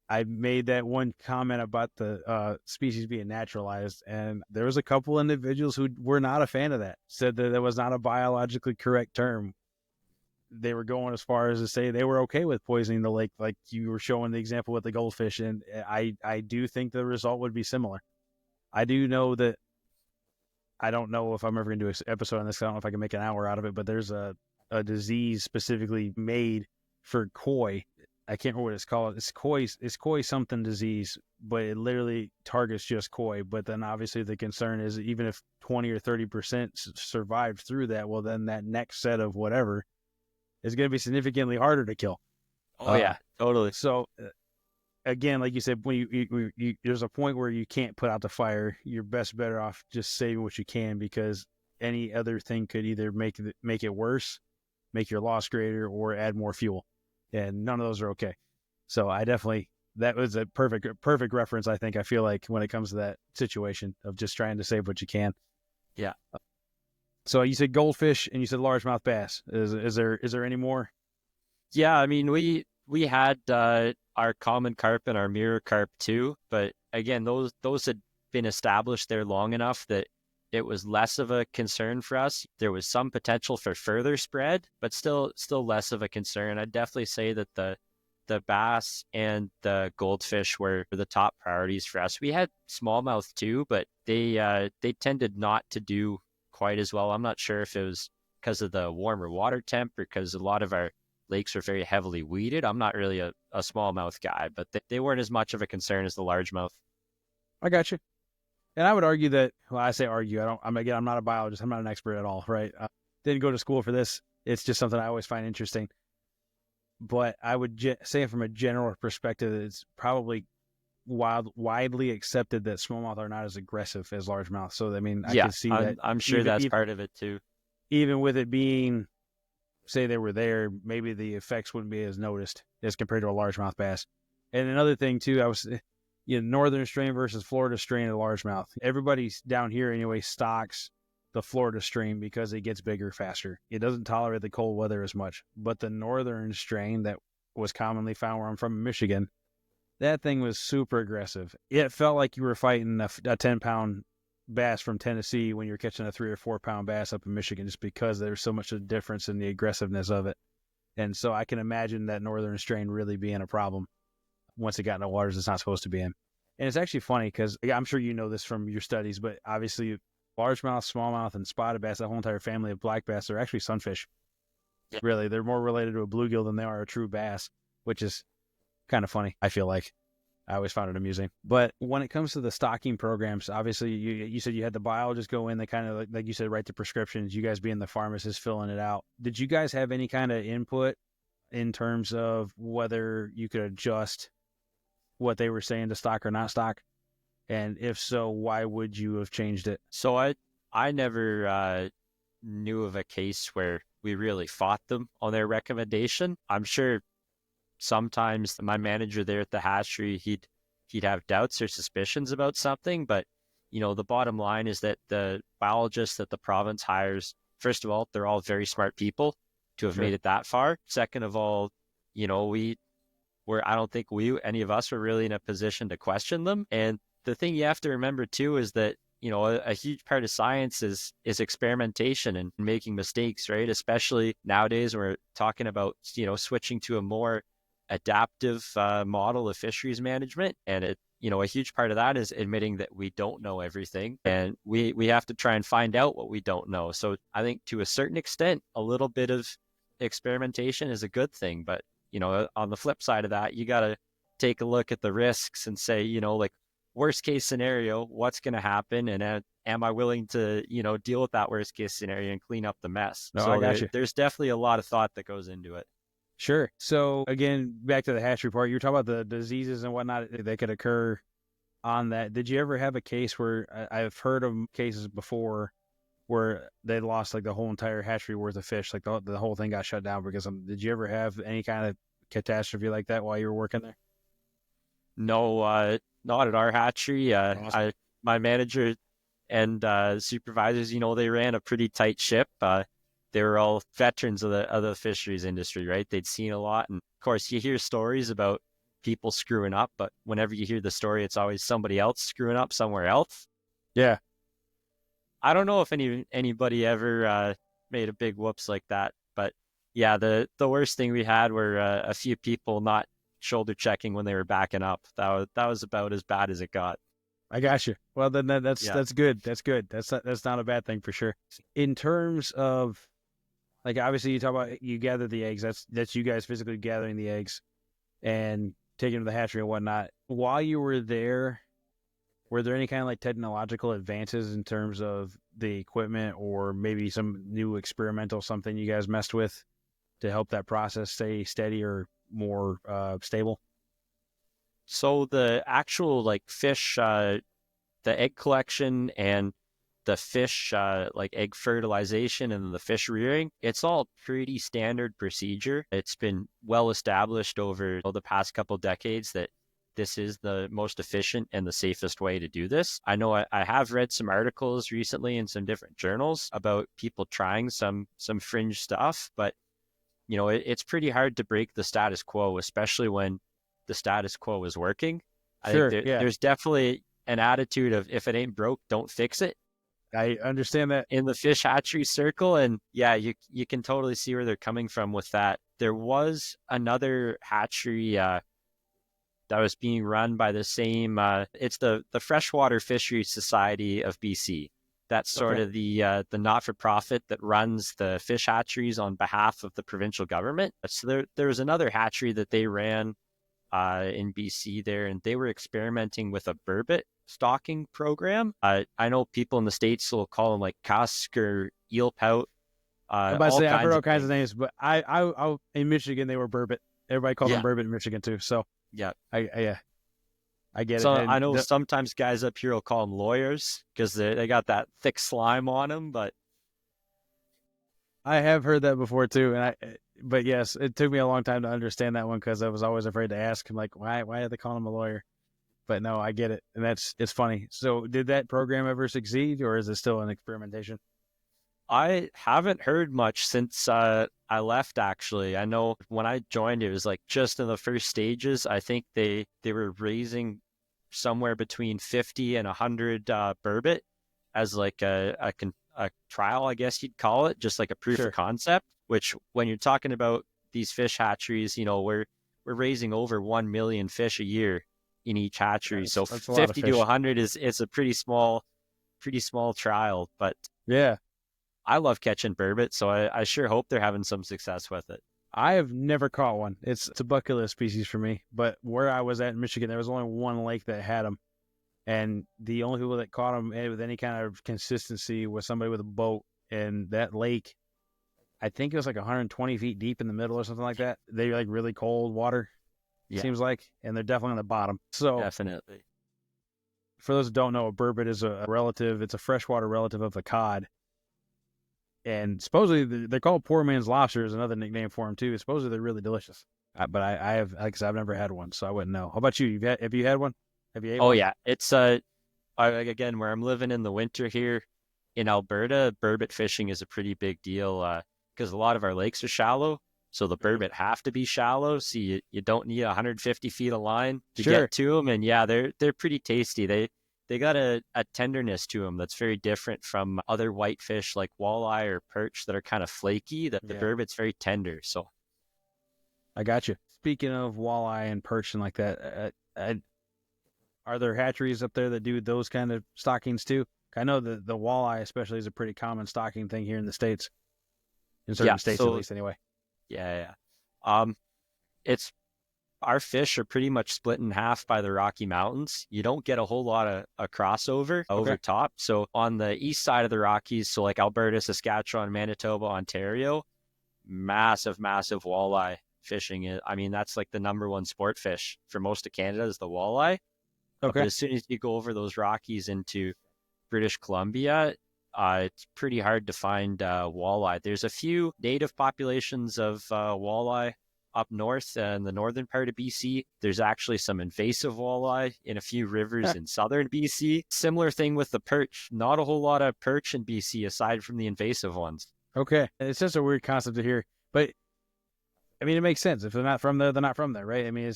I made that one comment about the species being naturalized, and there was a couple individuals who were not a fan of that, said that was not a biologically correct term. They were going as far as to say they were okay with poisoning the lake, like you were showing the example with the goldfish, and I do think the result would be similar. I do know that, I don't know if I'm ever going to do an episode on this. I don't know if I can make an hour out of it, but there's a disease specifically made for koi. I can't remember what it's called. It's koi something disease, but it literally targets just koi. But then obviously the concern is, even if 20 or 30% survived through that, well, then that next set of whatever is going to be significantly harder to kill. Oh, yeah, Totally. So again, like you said, when there's a point where you can't put out the fire, you're better off just saving what you can, because any other thing could either make it worse, make your loss greater, or add more fuel, and none of those are okay. So that was a perfect reference. I feel like when it comes to that situation of just trying to save what you can. Yeah. So you said goldfish and you said largemouth bass. Is there any more? Yeah, I mean, we had our common carp and our mirror carp too, but again, those had been established there long enough that it was less of a concern for us. There was some potential for further spread, but still less of a concern. I'd definitely say that the bass and the goldfish were the top priorities for us. We had smallmouth too, but they tended not to do quite as well. I'm not sure if it was because of the warmer water temp or because a lot of our lakes are very heavily weeded. I'm not really a smallmouth guy, but they weren't as much of a concern as the largemouth. I got you. And I would argue that, well, I say argue. I'm not a biologist. I'm not an expert at all, right? Didn't go to school for this. It's just something I always find interesting. But I would say from a general perspective, it's probably widely accepted that smallmouth are not as aggressive as largemouth. So, I mean, I Yeah, could see that I'm sure that's part of it too. even with it being, say they were there, maybe the effects wouldn't be as noticed as compared to a largemouth bass. And another thing too, northern strain versus Florida strain of largemouth. Everybody's down here anyway stocks the Florida strain because it gets bigger faster. It doesn't tolerate the cold weather as much. But the northern strain that was commonly found where I'm from in Michigan, that thing was super aggressive. It felt like you were fighting a 10-pound bass from Tennessee when you're catching a 3 or 4 pound bass up in Michigan, just because there's so much of a difference in the aggressiveness of it. And so I can imagine that northern strain really being a problem once it got in the waters it's not supposed to be in. And it's actually funny because I'm sure you know this from your studies, but obviously largemouth, smallmouth, and spotted bass, that whole entire family of black bass, are actually sunfish. Yeah. Really, they're more related to a bluegill than they are a true bass, which is kind of funny, I feel like. I always found it amusing. But when it comes to the stocking programs, obviously you said you had the biologists go in, they kind of, like you said, write the prescriptions, you guys being the pharmacist filling it out. Did you guys have any kind of input in terms of whether you could adjust what they were saying to stock or not stock? And if so, why would you have changed it? So I never knew of a case where we really fought them on their recommendation. I'm sure sometimes my manager there at the hatchery, he'd have doubts or suspicions about something, but the bottom line is that the biologists that the province hires, first of all, they're all very smart people to have made it that far. Second of all, I don't think any of us were really in a position to question them. And the thing you have to remember too is that a huge part of science is experimentation and making mistakes, right? Especially nowadays, we're talking about switching to a more adaptive model of fisheries management, and a huge part of that is admitting that we don't know everything, and we have to try and find out what we don't know. So I think to a certain extent, a little bit of experimentation is a good thing, but on the flip side of that, you got to take a look at the risks and say, like, worst case scenario, what's going to happen, and am I willing to deal with that worst case scenario and clean up the mess? No, So I got you. there's definitely a lot of thought that goes into it. Sure. So again, back to the hatchery part, you were talking about the diseases and whatnot that could occur on that. Did you ever have a case where I've heard of cases before where they lost like the whole entire hatchery worth of fish, like the whole thing got shut down because did you ever have any kind of catastrophe like that while you were working there? No, not at our hatchery. Awesome. My manager and supervisors, they ran a pretty tight ship. They were all veterans of the fisheries industry, right? They'd seen a lot, and of course, you hear stories about people screwing up, but whenever you hear the story, it's always somebody else screwing up somewhere else. Yeah. I don't know if anybody ever made a big whoops like that, but yeah, the worst thing we had were a few people not shoulder checking when they were backing up. That was about as bad as it got. I got you. Well, then that's Yeah. good. That's good. That's not a bad thing for sure. In terms of, like, obviously you talk about you gather the eggs. That's you guys physically gathering the eggs and taking them to the hatchery and whatnot. While you were there, were there any kind of like technological advances in terms of the equipment, or maybe some new experimental something you guys messed with to help that process stay steady or more stable? So the actual like fish, the egg collection and the fish like egg fertilization and the fish rearing, it's all pretty standard procedure. It's been well established over the past couple decades that this is the most efficient and the safest way to do this. I know I have read some articles recently in some different journals about people trying some fringe stuff, but it's pretty hard to break the status quo, especially when the status quo is working. I think Sure. Yeah, there's definitely an attitude of if it ain't broke, don't fix it I understand that. in the fish hatchery circle. And yeah, you can totally see where they're coming from with that. There was another hatchery that was being run by the same. It's the Freshwater Fisheries Society of BC. That's sort Okay. of the not for profit that runs the fish hatcheries on behalf of the provincial government. So there was another hatchery that they ran in BC there, and they were experimenting with a burbot stocking program. I know people in the States will call them like cusk or eel pout, I'm about to all say I've heard kinds all of kinds of things. names, but I in Michigan they were burbot. Everybody called them Yeah, burbot in Michigan too. So yeah. yeah, I get it. So I And know sometimes guys up here will call them lawyers because they got that thick slime on them, but I have heard that before too. But yes, it took me a long time to understand that one because I was always afraid to ask him like, why are they calling him a lawyer? But no, I get it, and it's funny. So did that program ever succeed, or is it still an experimentation? I haven't heard much since I left. Actually, I know when I joined, it was like just in the first stages. I think they were raising somewhere between 50 and 100 burbot as like a trial, I guess you'd call it, just like a proof of Sure. concept. Which when you're talking about these fish hatcheries, we're raising over 1 million fish a year in each hatchery. So That's a lot of 50 to fish. 100 is a pretty small trial, but Yeah, I love catching burbot, so I sure hope they're having some success with it. I have never caught one. It's a bucket list species for me. But where I was at in Michigan, there was only one lake that had them, and the only people that caught them with any kind of consistency was somebody with a boat. And that lake, I think it was like 120 feet deep in the middle or something like that. They're like really cold water, Yeah, seems like, and they're definitely on the bottom. So definitely. for those who don't know, a burbot is a relative. It's a freshwater relative of the cod, and supposedly they're called poor man's lobster is another nickname for them too. Supposedly they're really delicious. But I have, like I said, I've never had one, so I wouldn't know. How about you? Have you had one? Have you ate Oh one? yeah, it's again where I'm living in the winter here in Alberta, burbot fishing is a pretty big deal because a lot of our lakes are shallow, so the Mm-hmm. burbot have to be shallow. So you don't need 150 feet of line to Sure. get to them, and yeah, they're pretty tasty. They got a tenderness to them that's very different from other whitefish like walleye or perch that are kind of flaky. That the Yeah, burbot's very tender. So I got you. Speaking of walleye and perch and like that, are there hatcheries up there that do those kind of stockings too? I know the walleye especially is a pretty common stocking thing here in the States, in yeah, certain states at so least anyway. yeah. It's our fish are pretty much split in half by the Rocky Mountains. You don't get a whole lot of a crossover over Okay. top. So on the east side of the Rockies, so like Alberta, Saskatchewan, Manitoba, Ontario, massive walleye fishing. I mean, that's like the number one sport fish for most of Canada is the walleye. But Okay. as soon as you go over those Rockies into British Columbia, it's pretty hard to find walleye. There's a few native populations of walleye up north in the northern part of BC. There's actually some invasive walleye in a few rivers in southern BC. Similar thing with the perch. Not a whole lot of perch in BC aside from the invasive ones. Okay. It's just a weird concept to hear, but I mean, it makes sense. If they're not from there, they're not from there, right? I mean,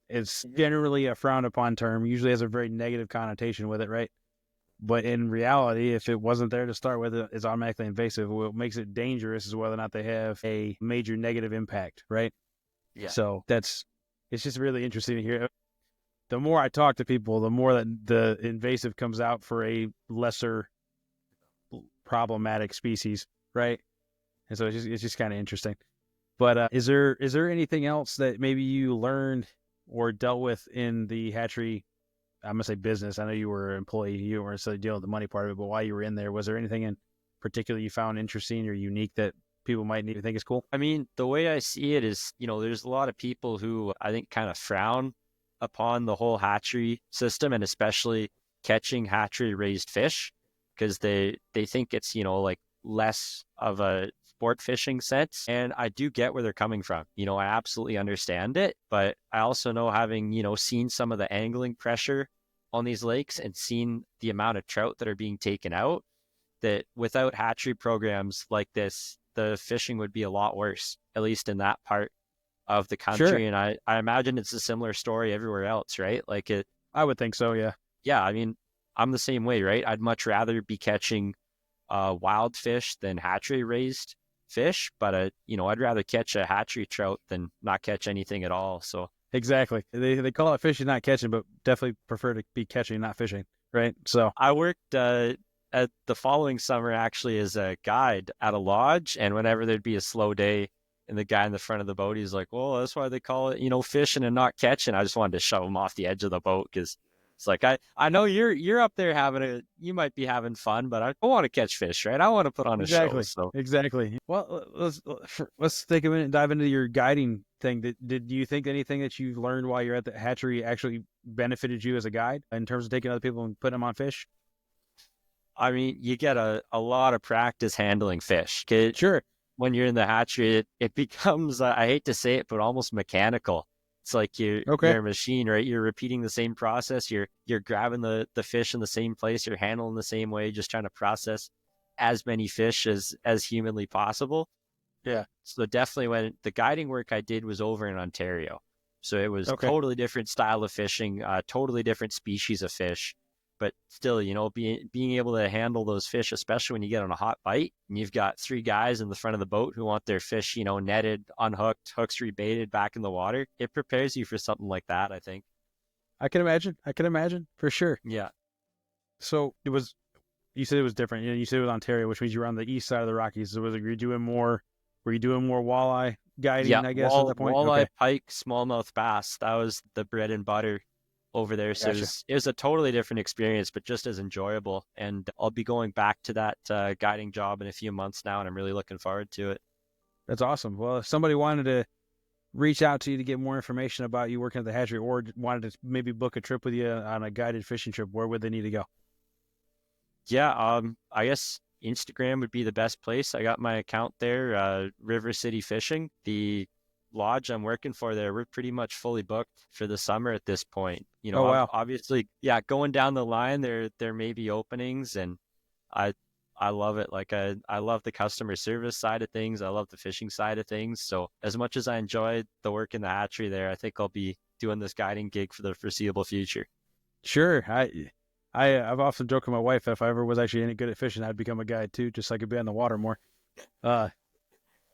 it's generally a frowned upon term. Usually has a very negative connotation with it, right? But in reality, if it wasn't there to start with, it's automatically invasive. What makes it dangerous is whether or not they have a major negative impact, right? Yeah. So it's just really interesting to hear. The more I talk to people, the more that the invasive comes out for a lesser problematic species, right? And so it's just kind of interesting. But is there anything else that maybe you learned or dealt with in the hatchery? I'm gonna say business. I know you were an employee, you weren't necessarily dealing with the money part of it, but while you were in there, was there anything in particular you found interesting or unique that people might need to think is cool? I mean, the way I see it is, there's a lot of people who I think kind of frown upon the whole hatchery system, and especially catching hatchery raised fish, because they think it's, like less of a sport fishing sense. And I do get where they're coming from. I absolutely understand it, but I also know, having, seen some of the angling pressure on these lakes and seen the amount of trout that are being taken out, that without hatchery programs like this, the fishing would be a lot worse, at least in that part of the Sure. country. And I imagine it's a similar story everywhere else, right? Like I would think so. Yeah. yeah, I mean, I'm the same way, right? I'd much rather be catching wild fish than hatchery raised fish, but I'd rather catch a hatchery trout than not catch anything at all. So Exactly. They call it fishing, not catching, but definitely prefer to be catching, not fishing. Right. So I worked at the following summer actually as a guide at a lodge, and whenever there'd be a slow day, and the guy in the front of the boat, he's like, "Well, that's why they call it, fishing and not catching." I just wanted to shove him off the edge of the boat, because it's like, I know you're up there you might be having fun, but I want to catch fish, right? I want to put on a show. exactly. So Exactly. Well, let's take a minute and dive into your guiding thing. Did you think anything that you learned while you're at the hatchery actually benefited you as a guide in terms of taking other people and putting them on fish? I mean, you get a lot of practice handling fish. 'Cause Sure. when you're in the hatchery, it becomes, I hate to say it, but almost mechanical. It's like Okay. you're a machine, right? You're repeating the same process. You're grabbing the fish in the same place. You're handling the same way, just trying to process as many fish as humanly possible. Yeah. So definitely, when the guiding work I did was over in Ontario, so it was Okay. totally different style of fishing, totally different species of fish, but still, being able to handle those fish, especially when you get on a hot bite and you've got three guys in the front of the boat who want their fish, netted, unhooked, hooks rebaited, back in the water. It prepares you for something like that, I think. I can imagine. I can imagine for sure. Yeah. So you said it was different. You said it was Ontario, which means you were on the east side of the Rockies. So were you doing more walleye Yeah, guiding, I guess, at that point? walleye, Okay. pike, smallmouth bass. That was the bread and butter over there. So Gotcha. it was a totally different experience, but just as enjoyable. And I'll be going back to that guiding job in a few months now, and I'm really looking forward to it. That's awesome. Well, if somebody wanted to reach out to you to get more information about you working at the hatchery, or wanted to maybe book a trip with you on a guided fishing trip, where would they need to go? Yeah, I guess Instagram would be the best place. I got my account there, River City Fishing. The lodge I'm working for there, we're pretty much fully booked for the summer at this point. Oh, wow. Obviously, yeah, going down the line, there may be openings, and I I love it. Like I love the customer service side of things. I love the fishing side of things. So as much as I enjoyed the work in the hatchery there, I think I'll be doing this guiding gig for the foreseeable future. Sure. I've often joked with my wife that if I ever was actually any good at fishing, I'd become a guide too, just so I could be on the water more. Uh,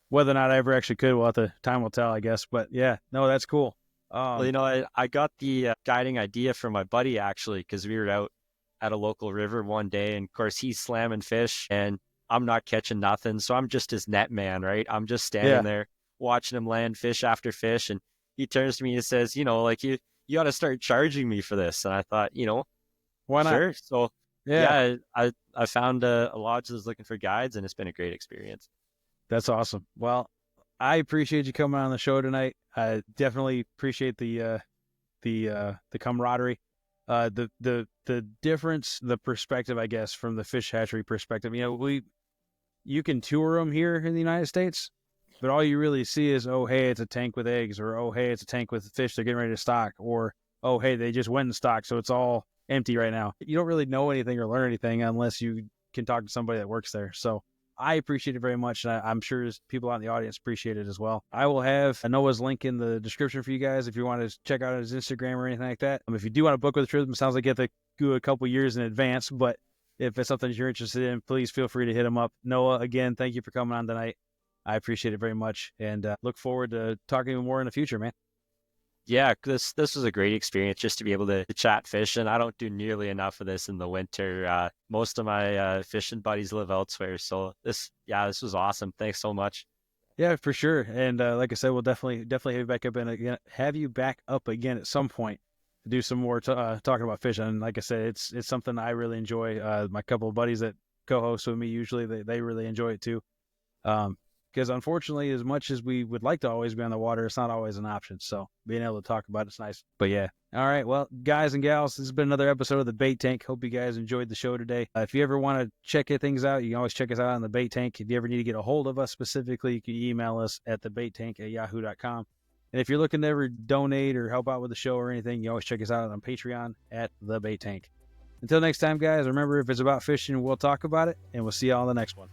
whether or not I ever actually could, well, at the time will tell, I guess. But yeah, no, that's cool. Well, I got the guiding idea from my buddy actually, because we were out at a local river one day, and of course he's slamming fish, and I'm not catching nothing, so I'm just his net man, right? I'm just standing Yeah. there watching him land fish after fish, and he turns to me and says, like you ought to start charging me for this. And I thought, Why not? sure. So Yeah. yeah, I found a lodge that's looking for guides, and it's been a great experience. That's awesome. Well, I appreciate you coming on the show tonight. I definitely appreciate the camaraderie, the difference, the perspective, I guess, from the fish hatchery perspective. You can tour them here in the United States, but all you really see is, oh, hey, it's a tank with eggs, or oh, hey, it's a tank with fish they're getting ready to stock, or oh, hey, they just went and stocked, so it's all empty right now. You don't really know anything or learn anything unless you can talk to somebody that works there. So I appreciate it very much, and I'm sure people out in the audience appreciate it as well. I will have Noah's link in the description for you guys if you want to check out his Instagram or anything like that. If you do want to book with the trip, it sounds like you have to go a couple years in advance, but if it's something you're interested in, please feel free to hit him up. Noah, again, thank you for coming on tonight. I appreciate it very much, and look forward to talking more in the future, man. Yeah, this was a great experience just to be able to chat fish, and I don't do nearly enough of this in the winter. Most of my fishing buddies live elsewhere, so this was awesome. Thanks so much. Yeah, for sure. And like I said, we'll definitely have you back up again at some point to do some more talking about fishing. And like I said, it's something I really enjoy. My couple of buddies that co-host with me usually they really enjoy it too. Because because unfortunately, as much as we would like to always be on the water, it's not always an option. So being able to talk about it's nice. But yeah. All right. Well, guys and gals, this has been another episode of the Bait Tank. Hope you guys enjoyed the show today. If you ever want to check things out, you can always check us out on the Bait Tank. If you ever need to get a hold of us specifically, you can email us at thebaittank@yahoo.com. And if you're looking to ever donate or help out with the show or anything, you always check us out on Patreon at The Bait Tank. Until next time, guys, remember, if it's about fishing, we'll talk about it, and we'll see you all on the next one.